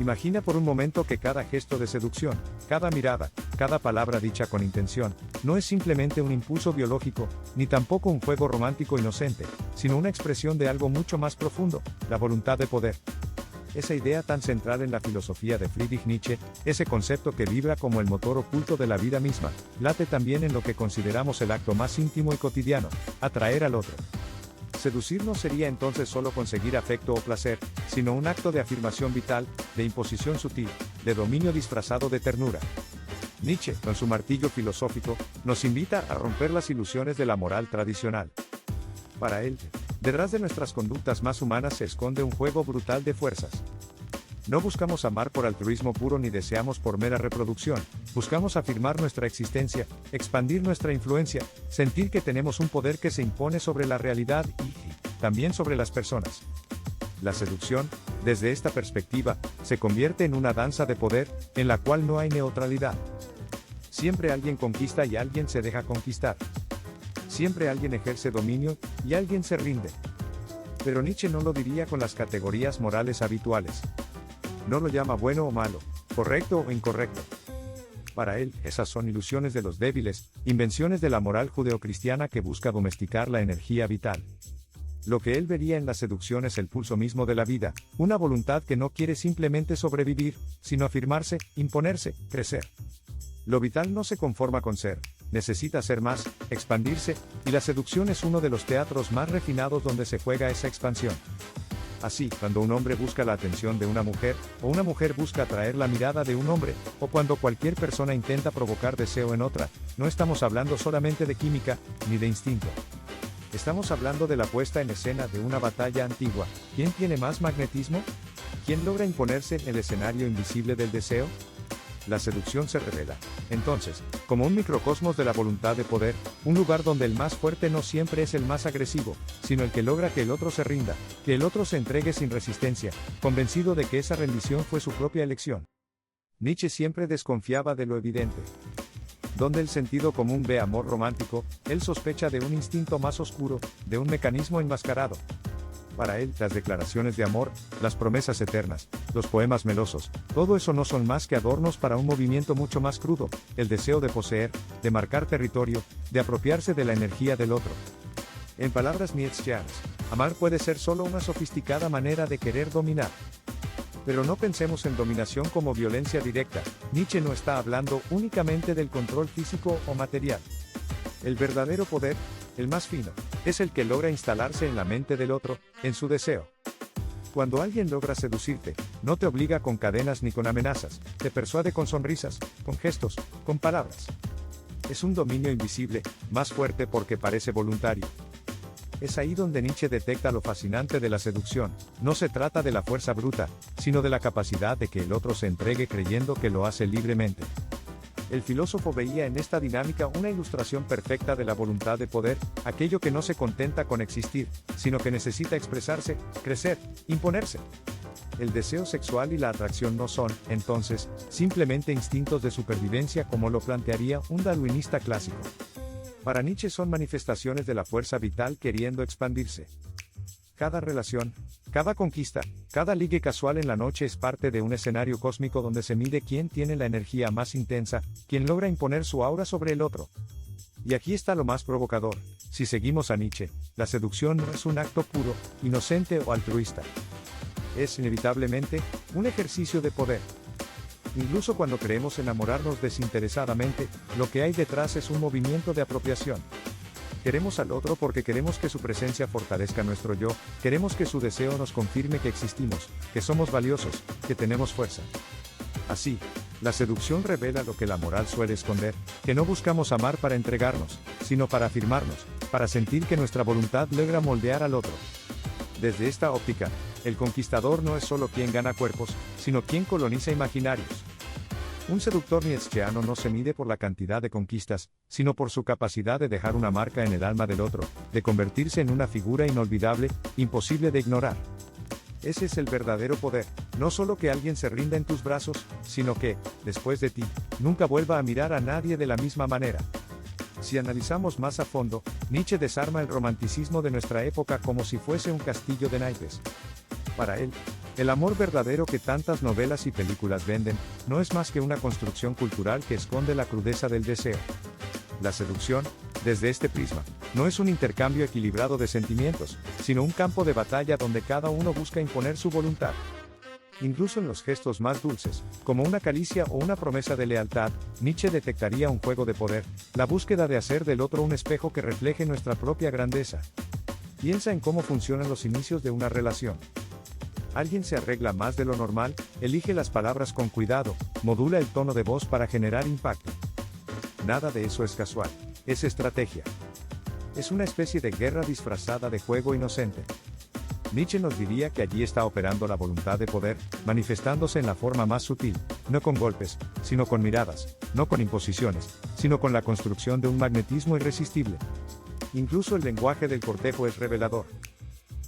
Imagina por un momento que cada gesto de seducción, cada mirada, cada palabra dicha con intención, no es simplemente un impulso biológico, ni tampoco un juego romántico inocente, sino una expresión de algo mucho más profundo, la voluntad de poder. Esa idea tan central en la filosofía de Friedrich Nietzsche, ese concepto que vibra como el motor oculto de la vida misma, late también en lo que consideramos el acto más íntimo y cotidiano, atraer al otro. Seducir no sería entonces solo conseguir afecto o placer, sino un acto de afirmación vital, de imposición sutil, de dominio disfrazado de ternura. Nietzsche, con su martillo filosófico, nos invita a romper las ilusiones de la moral tradicional. Para él, detrás de nuestras conductas más humanas se esconde un juego brutal de fuerzas. No buscamos amar por altruismo puro ni deseamos por mera reproducción, buscamos afirmar nuestra existencia, expandir nuestra influencia, sentir que tenemos un poder que se impone sobre la realidad y también sobre las personas. La seducción, desde esta perspectiva, se convierte en una danza de poder, en la cual no hay neutralidad. Siempre alguien conquista y alguien se deja conquistar. Siempre alguien ejerce dominio, y alguien se rinde. Pero Nietzsche no lo diría con las categorías morales habituales. No lo llama bueno o malo, correcto o incorrecto. Para él, esas son ilusiones de los débiles, invenciones de la moral judeocristiana que busca domesticar la energía vital. Lo que él vería en la seducción es el pulso mismo de la vida, una voluntad que no quiere simplemente sobrevivir, sino afirmarse, imponerse, crecer. Lo vital no se conforma con ser, necesita ser más, expandirse, y la seducción es uno de los teatros más refinados donde se juega esa expansión. Así, cuando un hombre busca la atención de una mujer, o una mujer busca atraer la mirada de un hombre, o cuando cualquier persona intenta provocar deseo en otra, no estamos hablando solamente de química, ni de instinto. Estamos hablando de la puesta en escena de una batalla antigua. ¿Quién tiene más magnetismo? ¿Quién logra imponerse en el escenario invisible del deseo? La seducción se revela, entonces, como un microcosmos de la voluntad de poder, un lugar donde el más fuerte no siempre es el más agresivo, sino el que logra que el otro se rinda, que el otro se entregue sin resistencia, convencido de que esa rendición fue su propia elección. Nietzsche siempre desconfiaba de lo evidente. Donde el sentido común ve amor romántico, él sospecha de un instinto más oscuro, de un mecanismo enmascarado. Para él, las declaraciones de amor, las promesas eternas, los poemas melosos, todo eso no son más que adornos para un movimiento mucho más crudo, el deseo de poseer, de marcar territorio, de apropiarse de la energía del otro. En palabras nietzscheanas, amar puede ser solo una sofisticada manera de querer dominar. Pero no pensemos en dominación como violencia directa. Nietzsche no está hablando únicamente del control físico o material. El verdadero poder, el más fino, es el que logra instalarse en la mente del otro, en su deseo. Cuando alguien logra seducirte, no te obliga con cadenas ni con amenazas, te persuade con sonrisas, con gestos, con palabras. Es un dominio invisible, más fuerte porque parece voluntario. Es ahí donde Nietzsche detecta lo fascinante de la seducción. No se trata de la fuerza bruta, sino de la capacidad de que el otro se entregue creyendo que lo hace libremente. El filósofo veía en esta dinámica una ilustración perfecta de la voluntad de poder, aquello que no se contenta con existir, sino que necesita expresarse, crecer, imponerse. El deseo sexual y la atracción no son, entonces, simplemente instintos de supervivencia como lo plantearía un darwinista clásico. Para Nietzsche son manifestaciones de la fuerza vital queriendo expandirse. Cada relación, cada conquista, cada ligue casual en la noche es parte de un escenario cósmico donde se mide quién tiene la energía más intensa, quién logra imponer su aura sobre el otro. Y aquí está lo más provocador: si seguimos a Nietzsche, la seducción no es un acto puro, inocente o altruista. Es inevitablemente un ejercicio de poder. Incluso cuando creemos enamorarnos desinteresadamente, lo que hay detrás es un movimiento de apropiación. Queremos al otro porque queremos que su presencia fortalezca nuestro yo, queremos que su deseo nos confirme que existimos, que somos valiosos, que tenemos fuerza. Así, la seducción revela lo que la moral suele esconder, que no buscamos amar para entregarnos, sino para afirmarnos, para sentir que nuestra voluntad logra moldear al otro. Desde esta óptica, el conquistador no es solo quien gana cuerpos, sino quien coloniza imaginarios. Un seductor nietzscheano no se mide por la cantidad de conquistas, sino por su capacidad de dejar una marca en el alma del otro, de convertirse en una figura inolvidable, imposible de ignorar. Ese es el verdadero poder, no solo que alguien se rinda en tus brazos, sino que, después de ti, nunca vuelva a mirar a nadie de la misma manera. Si analizamos más a fondo, Nietzsche desarma el romanticismo de nuestra época como si fuese un castillo de naipes. Para él, El amor verdadero que tantas novelas y películas venden, no es más que una construcción cultural que esconde la crudeza del deseo. La seducción, desde este prisma, no es un intercambio equilibrado de sentimientos, sino un campo de batalla donde cada uno busca imponer su voluntad. Incluso en los gestos más dulces, como una caricia o una promesa de lealtad, Nietzsche detectaría un juego de poder, la búsqueda de hacer del otro un espejo que refleje nuestra propia grandeza. Piensa en cómo funcionan los inicios de una relación. Alguien se arregla más de lo normal, elige las palabras con cuidado, modula el tono de voz para generar impacto. Nada de eso es casual, es estrategia. Es una especie de guerra disfrazada de juego inocente. Nietzsche nos diría que allí está operando la voluntad de poder, manifestándose en la forma más sutil, no con golpes, sino con miradas, no con imposiciones, sino con la construcción de un magnetismo irresistible. Incluso el lenguaje del cortejo es revelador.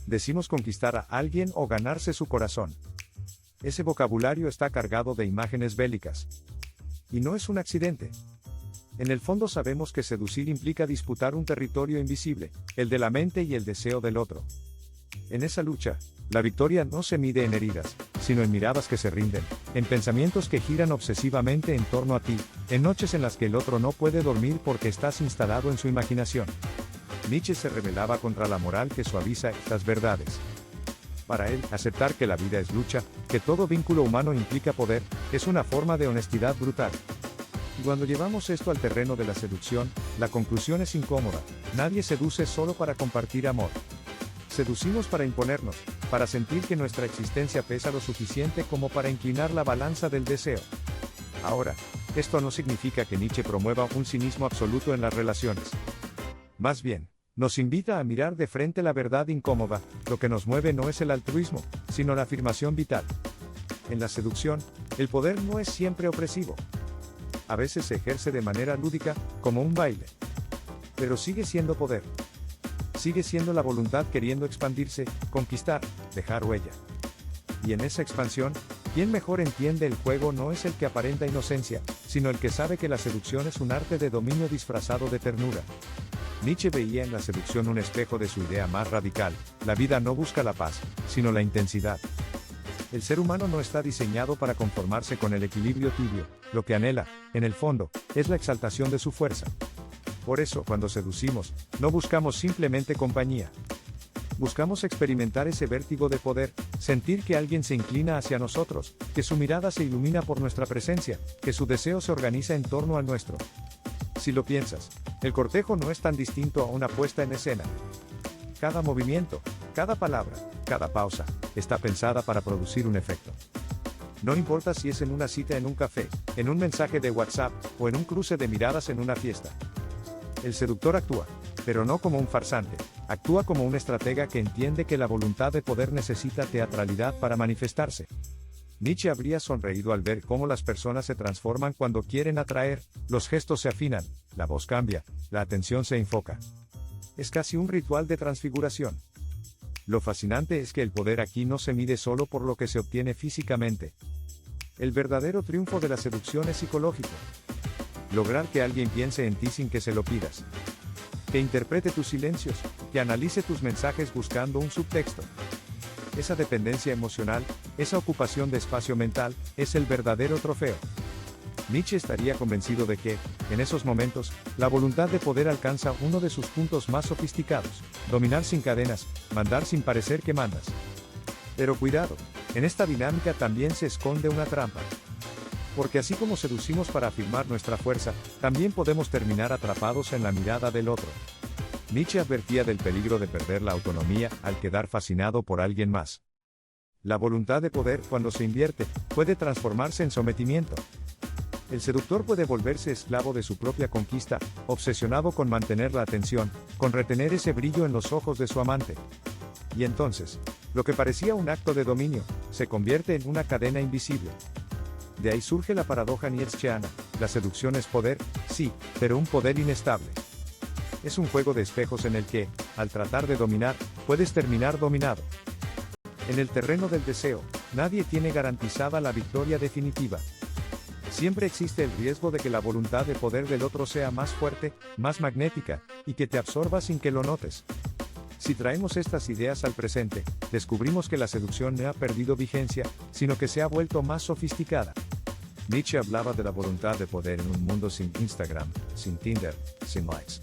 Decimos conquistar a alguien o ganarse su corazón. Ese vocabulario está cargado de imágenes bélicas. Y no es un accidente. En el fondo sabemos que seducir implica disputar un territorio invisible, el de la mente y el deseo del otro. En esa lucha, la victoria no se mide en heridas, sino en miradas que se rinden, en pensamientos que giran obsesivamente en torno a ti, en noches en las que el otro no puede dormir porque estás instalado en su imaginación. Nietzsche se rebelaba contra la moral que suaviza estas verdades. Para él, aceptar que la vida es lucha, que todo vínculo humano implica poder, es una forma de honestidad brutal. Y cuando llevamos esto al terreno de la seducción, la conclusión es incómoda. Nadie seduce solo para compartir amor. Seducimos para imponernos, para sentir que nuestra existencia pesa lo suficiente como para inclinar la balanza del deseo. Ahora, esto no significa que Nietzsche promueva un cinismo absoluto en las relaciones. Más bien, nos invita a mirar de frente la verdad incómoda. Lo que nos mueve no es el altruismo, sino la afirmación vital. En la seducción, el poder no es siempre opresivo. A veces se ejerce de manera lúdica, como un baile. Pero sigue siendo poder. Sigue siendo la voluntad queriendo expandirse, conquistar, dejar huella. Y en esa expansión, quien mejor entiende el juego no es el que aparenta inocencia, sino el que sabe que la seducción es un arte de dominio disfrazado de ternura. Nietzsche veía en la seducción un espejo de su idea más radical: la vida no busca la paz, sino la intensidad. El ser humano no está diseñado para conformarse con el equilibrio tibio, lo que anhela, en el fondo, es la exaltación de su fuerza. Por eso, cuando seducimos, no buscamos simplemente compañía. Buscamos experimentar ese vértigo de poder, sentir que alguien se inclina hacia nosotros, que su mirada se ilumina por nuestra presencia, que su deseo se organiza en torno al nuestro. Si lo piensas, el cortejo no es tan distinto a una puesta en escena. Cada movimiento, cada palabra, cada pausa, está pensada para producir un efecto. No importa si es en una cita en un café, en un mensaje de WhatsApp, o en un cruce de miradas en una fiesta. El seductor actúa, pero no como un farsante, actúa como un estratega que entiende que la voluntad de poder necesita teatralidad para manifestarse. Nietzsche habría sonreído al ver cómo las personas se transforman cuando quieren atraer, los gestos se afinan, la voz cambia, la atención se enfoca. Es casi un ritual de transfiguración. Lo fascinante es que el poder aquí no se mide solo por lo que se obtiene físicamente. El verdadero triunfo de la seducción es psicológico. Lograr que alguien piense en ti sin que se lo pidas. Que interprete tus silencios, que analice tus mensajes buscando un subtexto. Esa dependencia emocional, esa ocupación de espacio mental, es el verdadero trofeo. Nietzsche estaría convencido de que, en esos momentos, la voluntad de poder alcanza uno de sus puntos más sofisticados: dominar sin cadenas, mandar sin parecer que mandas. Pero cuidado, en esta dinámica también se esconde una trampa. Porque así como seducimos para afirmar nuestra fuerza, también podemos terminar atrapados en la mirada del otro. Nietzsche advertía del peligro de perder la autonomía al quedar fascinado por alguien más. La voluntad de poder, cuando se invierte, puede transformarse en sometimiento. El seductor puede volverse esclavo de su propia conquista, obsesionado con mantener la atención, con retener ese brillo en los ojos de su amante. Y entonces, lo que parecía un acto de dominio, se convierte en una cadena invisible. De ahí surge la paradoja nietzscheana: la seducción es poder, sí, pero un poder inestable. Es un juego de espejos en el que, al tratar de dominar, puedes terminar dominado. En el terreno del deseo, nadie tiene garantizada la victoria definitiva. Siempre existe el riesgo de que la voluntad de poder del otro sea más fuerte, más magnética, y que te absorba sin que lo notes. Si traemos estas ideas al presente, descubrimos que la seducción no ha perdido vigencia, sino que se ha vuelto más sofisticada. Nietzsche hablaba de la voluntad de poder en un mundo sin Instagram, sin Tinder, sin likes.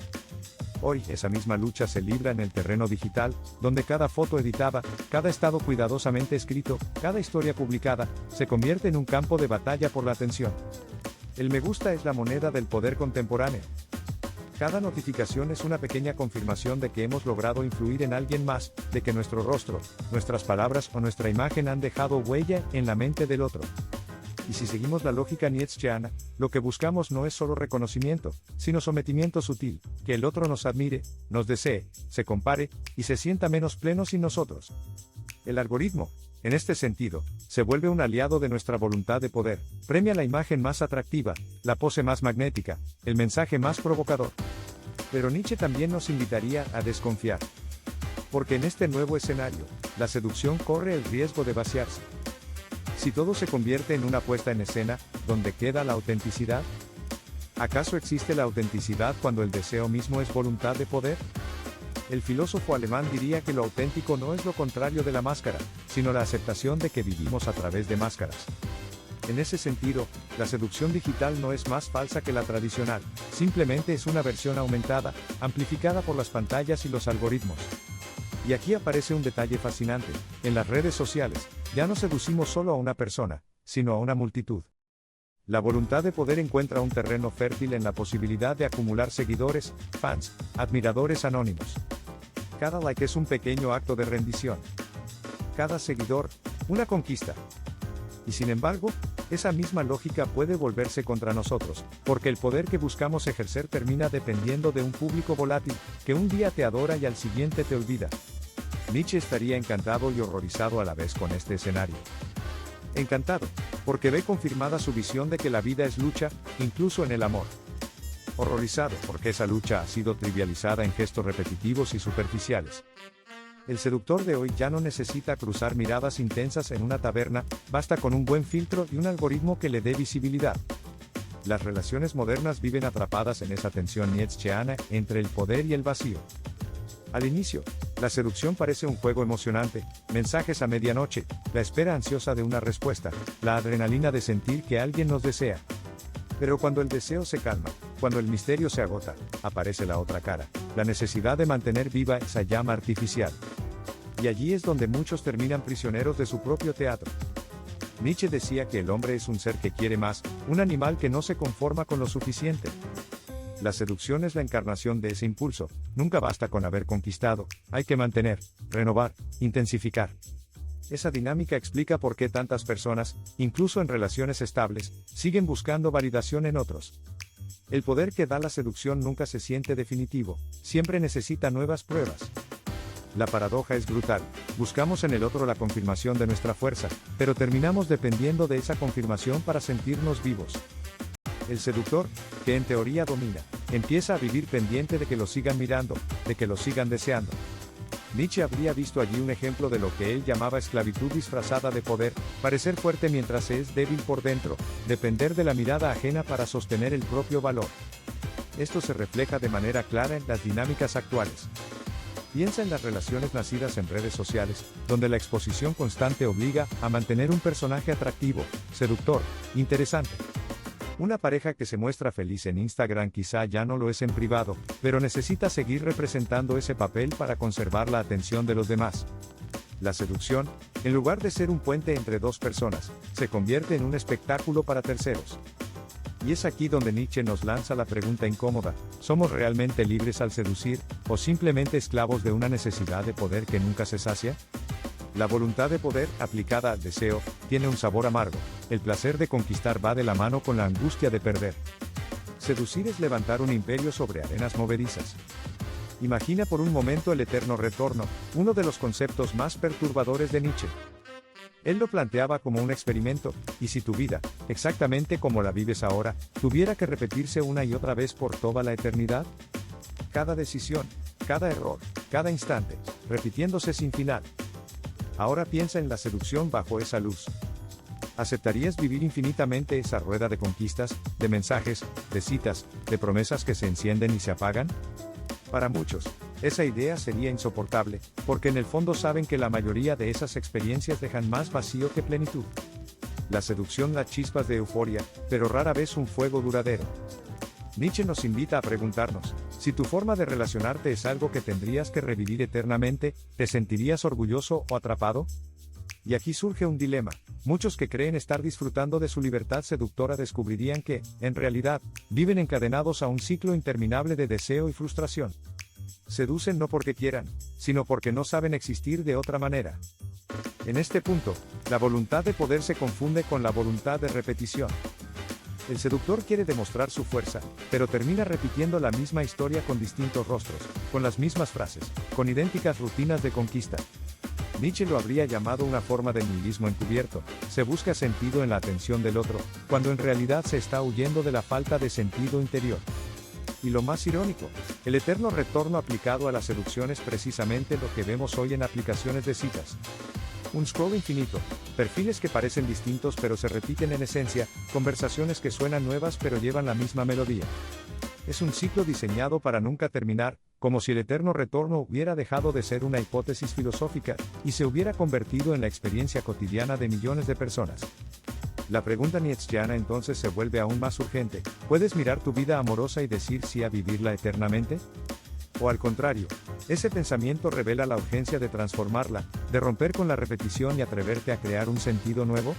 Hoy, esa misma lucha se libra en el terreno digital, donde cada foto editada, cada estado cuidadosamente escrito, cada historia publicada, se convierte en un campo de batalla por la atención. El me gusta es la moneda del poder contemporáneo. Cada notificación es una pequeña confirmación de que hemos logrado influir en alguien más, de que nuestro rostro, nuestras palabras o nuestra imagen han dejado huella en la mente del otro. Y si seguimos la lógica nietzscheana, lo que buscamos no es solo reconocimiento, sino sometimiento sutil, que el otro nos admire, nos desee, se compare, y se sienta menos pleno sin nosotros. El algoritmo, en este sentido, se vuelve un aliado de nuestra voluntad de poder, premia la imagen más atractiva, la pose más magnética, el mensaje más provocador. Pero Nietzsche también nos invitaría a desconfiar. Porque en este nuevo escenario, la seducción corre el riesgo de vaciarse. Si todo se convierte en una puesta en escena, ¿dónde queda la autenticidad? ¿Acaso existe la autenticidad cuando el deseo mismo es voluntad de poder? El filósofo alemán diría que lo auténtico no es lo contrario de la máscara, sino la aceptación de que vivimos a través de máscaras. En ese sentido, la seducción digital no es más falsa que la tradicional, simplemente es una versión aumentada, amplificada por las pantallas y los algoritmos. Y aquí aparece un detalle fascinante: en las redes sociales, ya no seducimos solo a una persona, sino a una multitud. La voluntad de poder encuentra un terreno fértil en la posibilidad de acumular seguidores, fans, admiradores anónimos. Cada like es un pequeño acto de rendición. Cada seguidor, una conquista. Y sin embargo, esa misma lógica puede volverse contra nosotros, porque el poder que buscamos ejercer termina dependiendo de un público volátil, que un día te adora y al siguiente te olvida. Nietzsche estaría encantado y horrorizado a la vez con este escenario. Encantado, porque ve confirmada su visión de que la vida es lucha, incluso en el amor. Horrorizado, porque esa lucha ha sido trivializada en gestos repetitivos y superficiales. El seductor de hoy ya no necesita cruzar miradas intensas en una taberna, basta con un buen filtro y un algoritmo que le dé visibilidad. Las relaciones modernas viven atrapadas en esa tensión nietzscheana entre el poder y el vacío. Al inicio, la seducción parece un juego emocionante, mensajes a medianoche, la espera ansiosa de una respuesta, la adrenalina de sentir que alguien nos desea. Pero cuando el deseo se calma, cuando el misterio se agota, aparece la otra cara, la necesidad de mantener viva esa llama artificial. Y allí es donde muchos terminan prisioneros de su propio teatro. Nietzsche decía que el hombre es un ser que quiere más, un animal que no se conforma con lo suficiente. La seducción es la encarnación de ese impulso, nunca basta con haber conquistado, hay que mantener, renovar, intensificar. Esa dinámica explica por qué tantas personas, incluso en relaciones estables, siguen buscando validación en otros. El poder que da la seducción nunca se siente definitivo, siempre necesita nuevas pruebas. La paradoja es brutal, buscamos en el otro la confirmación de nuestra fuerza, pero terminamos dependiendo de esa confirmación para sentirnos vivos. El seductor, que en teoría domina, empieza a vivir pendiente de que lo sigan mirando, de que lo sigan deseando. Nietzsche habría visto allí un ejemplo de lo que él llamaba esclavitud disfrazada de poder, parecer fuerte mientras se es débil por dentro, depender de la mirada ajena para sostener el propio valor. Esto se refleja de manera clara en las dinámicas actuales. Piensa en las relaciones nacidas en redes sociales, donde la exposición constante obliga a mantener un personaje atractivo, seductor, interesante. Una pareja que se muestra feliz en Instagram quizá ya no lo es en privado, pero necesita seguir representando ese papel para conservar la atención de los demás. La seducción, en lugar de ser un puente entre dos personas, se convierte en un espectáculo para terceros. Y es aquí donde Nietzsche nos lanza la pregunta incómoda: ¿somos realmente libres al seducir, o simplemente esclavos de una necesidad de poder que nunca se sacia? La voluntad de poder, aplicada al deseo, tiene un sabor amargo. El placer de conquistar va de la mano con la angustia de perder. Seducir es levantar un imperio sobre arenas movedizas. Imagina por un momento el eterno retorno, uno de los conceptos más perturbadores de Nietzsche. Él lo planteaba como un experimento, y si tu vida, exactamente como la vives ahora, tuviera que repetirse una y otra vez por toda la eternidad. Cada decisión, cada error, cada instante, repitiéndose sin final. Ahora piensa en la seducción bajo esa luz. ¿Aceptarías vivir infinitamente esa rueda de conquistas, de mensajes, de citas, de promesas que se encienden y se apagan? Para muchos, Esa idea sería insoportable, porque en el fondo saben que la mayoría de esas experiencias dejan más vacío que plenitud. La seducción da chispas de euforia, pero rara vez un fuego duradero. Nietzsche nos invita a preguntarnos, si tu forma de relacionarte es algo que tendrías que revivir eternamente, ¿te sentirías orgulloso o atrapado? Y aquí surge un dilema. Muchos que creen estar disfrutando de su libertad seductora descubrirían que, en realidad, viven encadenados a un ciclo interminable de deseo y frustración. Seducen no porque quieran, sino porque no saben existir de otra manera. En este punto, la voluntad de poder se confunde con la voluntad de repetición. El seductor quiere demostrar su fuerza, pero termina repitiendo la misma historia con distintos rostros, con las mismas frases, con idénticas rutinas de conquista. Nietzsche lo habría llamado una forma de nihilismo encubierto. Se busca sentido en la atención del otro, cuando en realidad se está huyendo de la falta de sentido interior. Y lo más irónico, el eterno retorno aplicado a la seducción es precisamente lo que vemos hoy en aplicaciones de citas. Un scroll infinito, perfiles que parecen distintos pero se repiten en esencia, conversaciones que suenan nuevas pero llevan la misma melodía. Es un ciclo diseñado para nunca terminar, como si el eterno retorno hubiera dejado de ser una hipótesis filosófica, y se hubiera convertido en la experiencia cotidiana de millones de personas. La pregunta nietzscheana entonces se vuelve aún más urgente: ¿puedes mirar tu vida amorosa y decir sí a vivirla eternamente? O al contrario, ese pensamiento revela la urgencia de transformarla, de romper con la repetición y atreverte a crear un sentido nuevo.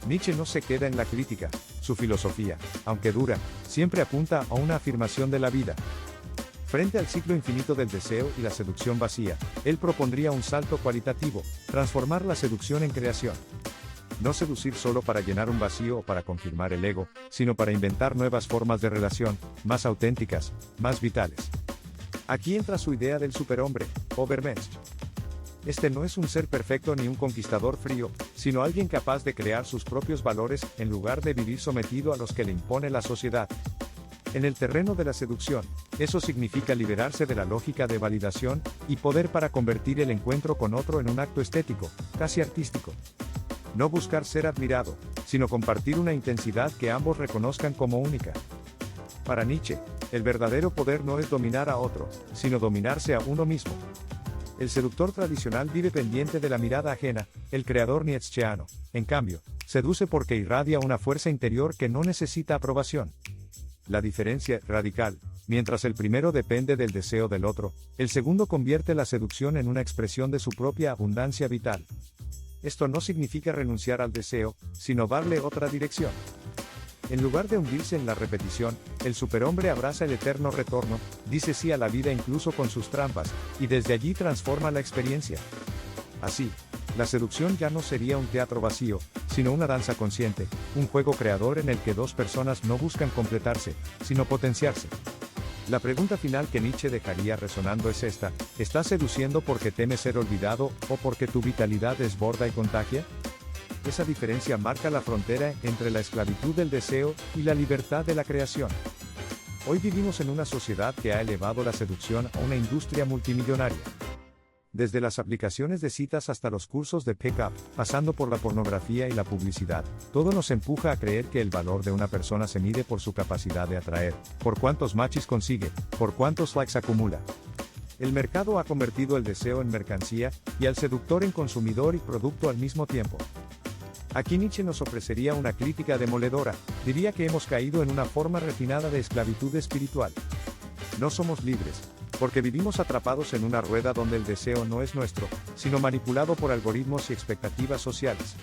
Nietzsche no se queda en la crítica, su filosofía, aunque dura, siempre apunta a una afirmación de la vida. Frente al ciclo infinito del deseo y la seducción vacía, él propondría un salto cualitativo: transformar la seducción en creación. No seducir solo para llenar un vacío o para confirmar el ego, sino para inventar nuevas formas de relación, más auténticas, más vitales. Aquí entra su idea del superhombre, Übermensch. Este no es un ser perfecto ni un conquistador frío, sino alguien capaz de crear sus propios valores, en lugar de vivir sometido a los que le impone la sociedad. En el terreno de la seducción, eso significa liberarse de la lógica de validación y poder para convertir el encuentro con otro en un acto estético, casi artístico. No buscar ser admirado, sino compartir una intensidad que ambos reconozcan como única. Para Nietzsche, el verdadero poder no es dominar a otro, sino dominarse a uno mismo. El seductor tradicional vive pendiente de la mirada ajena, el creador nietzscheano, en cambio, seduce porque irradia una fuerza interior que no necesita aprobación. La diferencia es radical: mientras el primero depende del deseo del otro, el segundo convierte la seducción en una expresión de su propia abundancia vital. Esto no significa renunciar al deseo, sino darle otra dirección. En lugar de hundirse en la repetición, el superhombre abraza el eterno retorno, dice sí a la vida incluso con sus trampas, y desde allí transforma la experiencia. Así, la seducción ya no sería un teatro vacío, sino una danza consciente, un juego creador en el que dos personas no buscan completarse, sino potenciarse. La pregunta final que Nietzsche dejaría resonando es esta: ¿estás seduciendo porque temes ser olvidado, o porque tu vitalidad desborda y contagia? Esa diferencia marca la frontera entre la esclavitud del deseo y la libertad de la creación. Hoy vivimos en una sociedad que ha elevado la seducción a una industria multimillonaria. Desde las aplicaciones de citas hasta los cursos de pick-up, pasando por la pornografía y la publicidad, todo nos empuja a creer que el valor de una persona se mide por su capacidad de atraer, por cuántos matches consigue, por cuántos likes acumula. El mercado ha convertido el deseo en mercancía, y al seductor en consumidor y producto al mismo tiempo. Aquí Nietzsche nos ofrecería una crítica demoledora: diría que hemos caído en una forma refinada de esclavitud espiritual. No somos libres, porque vivimos atrapados en una rueda donde el deseo no es nuestro, sino manipulado por algoritmos y expectativas sociales.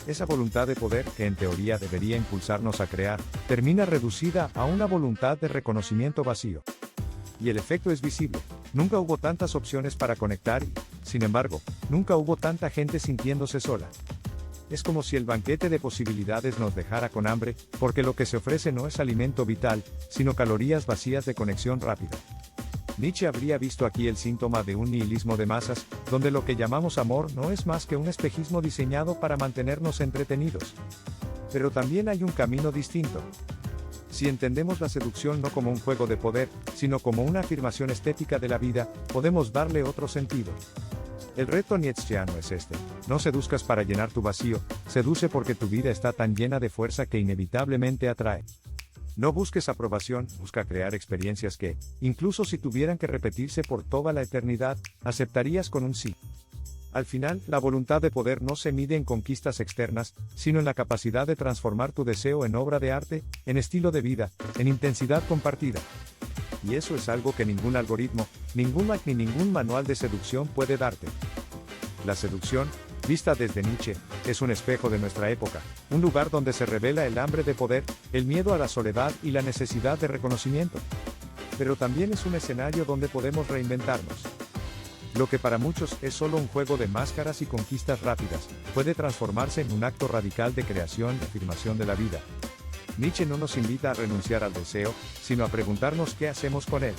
Esa voluntad de poder, que en teoría debería impulsarnos a crear, termina reducida a una voluntad de reconocimiento vacío. Y el efecto es visible: nunca hubo tantas opciones para conectar y, sin embargo, nunca hubo tanta gente sintiéndose sola. Es como si el banquete de posibilidades nos dejara con hambre, porque lo que se ofrece no es alimento vital, sino calorías vacías de conexión rápida. Nietzsche habría visto aquí el síntoma de un nihilismo de masas, donde lo que llamamos amor no es más que un espejismo diseñado para mantenernos entretenidos. Pero también hay un camino distinto. Si entendemos la seducción no como un juego de poder, sino como una afirmación estética de la vida, podemos darle otro sentido. El reto nietzscheano es este: no seduzcas para llenar tu vacío, seduce porque tu vida está tan llena de fuerza que inevitablemente atrae. No busques aprobación, busca crear experiencias que, incluso si tuvieran que repetirse por toda la eternidad, aceptarías con un sí. Al final, la voluntad de poder no se mide en conquistas externas, sino en la capacidad de transformar tu deseo en obra de arte, en estilo de vida, en intensidad compartida. Y eso es algo que ningún algoritmo, ningún hack ni ningún manual de seducción puede darte. La seducción, vista desde Nietzsche, es un espejo de nuestra época, un lugar donde se revela el hambre de poder, el miedo a la soledad y la necesidad de reconocimiento. Pero también es un escenario donde podemos reinventarnos. Lo que para muchos es solo un juego de máscaras y conquistas rápidas, puede transformarse en un acto radical de creación y afirmación de la vida. Nietzsche no nos invita a renunciar al deseo, sino a preguntarnos qué hacemos con él.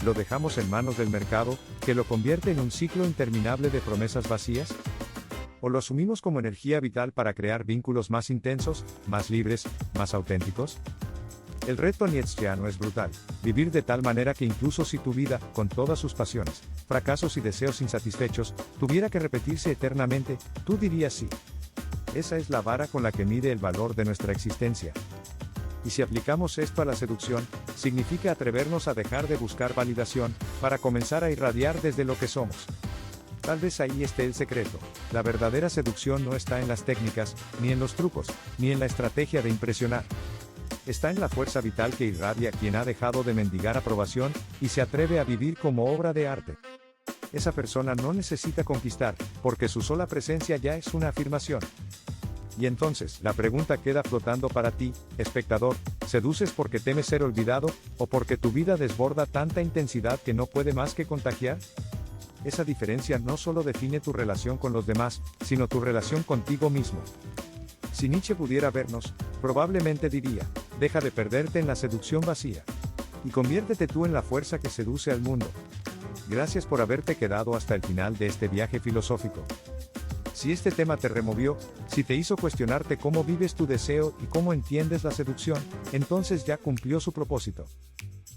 ¿Lo dejamos en manos del mercado, que lo convierte en un ciclo interminable de promesas vacías? ¿O lo asumimos como energía vital para crear vínculos más intensos, más libres, más auténticos? El reto nietzscheano es brutal, vivir de tal manera que incluso si tu vida, con todas sus pasiones, fracasos y deseos insatisfechos, tuviera que repetirse eternamente, tú dirías sí. Esa es la vara con la que mide el valor de nuestra existencia. Y si aplicamos esto a la seducción, significa atrevernos a dejar de buscar validación, para comenzar a irradiar desde lo que somos. Tal vez ahí esté el secreto. La verdadera seducción no está en las técnicas, ni en los trucos, ni en la estrategia de impresionar. Está en la fuerza vital que irradia quien ha dejado de mendigar aprobación, y se atreve a vivir como obra de arte. Esa persona no necesita conquistar, porque su sola presencia ya es una afirmación. Y entonces, la pregunta queda flotando para ti, espectador: ¿seduces porque temes ser olvidado, o porque tu vida desborda tanta intensidad que no puede más que contagiar? Esa diferencia no solo define tu relación con los demás, sino tu relación contigo mismo. Si Nietzsche pudiera vernos, probablemente diría: deja de perderte en la seducción vacía. Y conviértete tú en la fuerza que seduce al mundo. Gracias por haberte quedado hasta el final de este viaje filosófico. Si este tema te removió, si te hizo cuestionarte cómo vives tu deseo y cómo entiendes la seducción, entonces ya cumplió su propósito.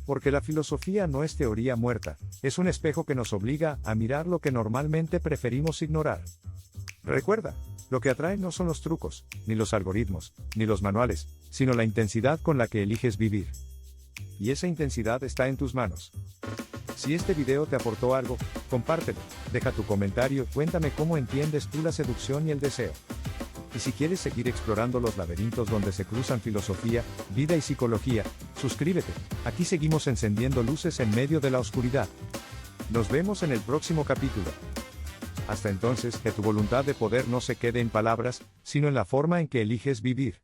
Porque la filosofía no es teoría muerta, es un espejo que nos obliga a mirar lo que normalmente preferimos ignorar. Recuerda, lo que atrae no son los trucos, ni los algoritmos, ni los manuales, sino la intensidad con la que eliges vivir. Y esa intensidad está en tus manos. Si este video te aportó algo, compártelo, deja tu comentario, cuéntame cómo entiendes tú la seducción y el deseo. Y si quieres seguir explorando los laberintos donde se cruzan filosofía, vida y psicología, suscríbete, aquí seguimos encendiendo luces en medio de la oscuridad. Nos vemos en el próximo capítulo. Hasta entonces, que tu voluntad de poder no se quede en palabras, sino en la forma en que eliges vivir.